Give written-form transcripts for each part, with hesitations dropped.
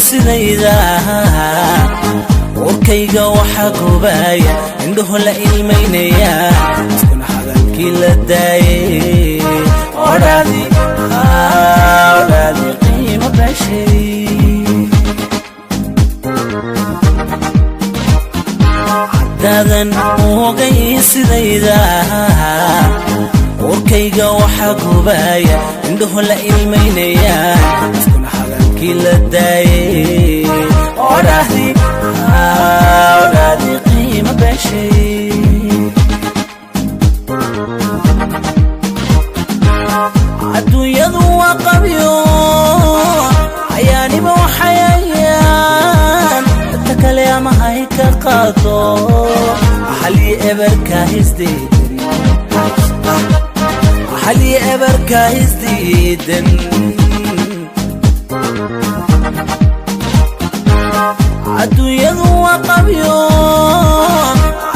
sidayda warkayga waxa gubaya indhuhu la ilmeynaya iskuna hadalkii la daayay odhaadi qiimo bashay dadan ogay sidayda warkayga waxa gubaya indhuhu la ilmeynaya iskuna hadalkii la daayay odhaadi qiimo bashay adduunyadu waa qabyo ayaaniba waxayayaan dadka kale ama hay ka qaado xalli eberka hisdiidan adduunyadu waa qabyo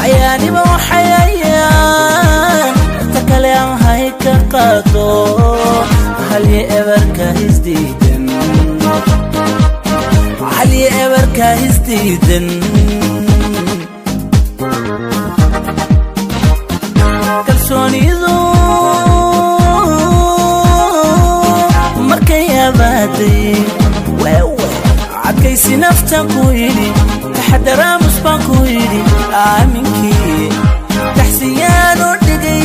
ayaaniba waxayayaan dadka kale ama hay ka qaado xalli eberka hisdiidan kalsoonidu markay abaaday adkaysi naftan ku yidhi taxadaraamus baan ku yidhi aaminkii taxsiyaan u dhigay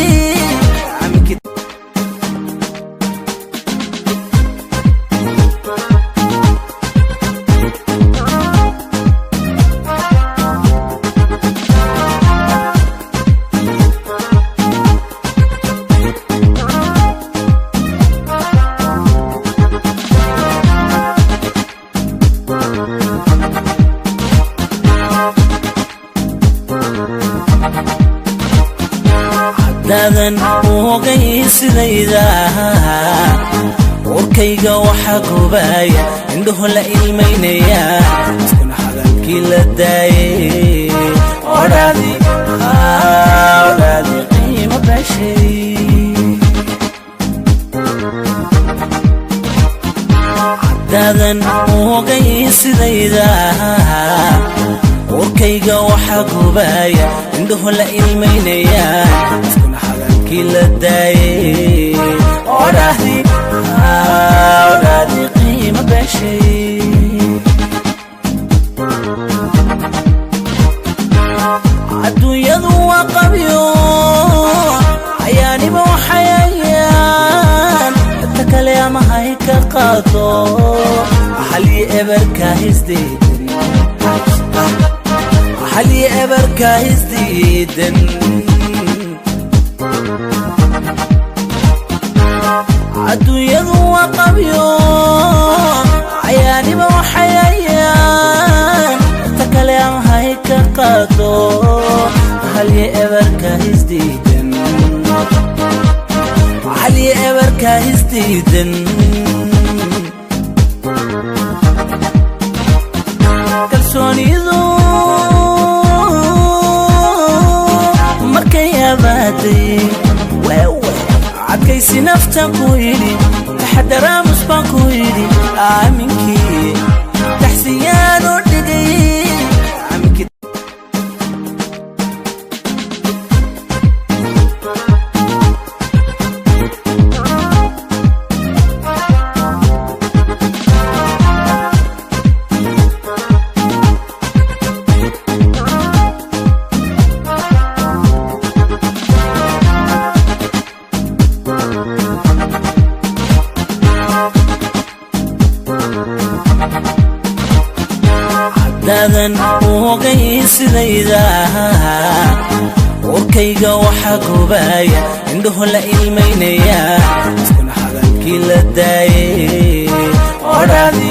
dadan ogay sidayda warkayga waxa gubaya indhuhu la ilmeynaya iskuna hadalkii la daayay odhaadi qiimo bashay dadan ogay sidayda warkayga waxa gubaya indhuhu la ilmeynaya iskuna hadalkii la daayay odhaadi qiimo bashay adduunyadu waa qabyo ayaaniba waxayayaan dadka kale ama hay ka qaado xalli eberka hisdiidan adduunyadu waa qabyo ayaaniba waxayayaan dadka kale ama hay ka qaado xalli eberka hisdiidan kalsoonidu markay abaaday adkaysi naftan ku yidhi taxadaraamus baan ku yidhi aaminkii taxsiyaan u dhigay dadan ogay sidayda warkayga waxa gubaya indhuhu la ilmeynaya iskuna hadalkii la daayay odhaadi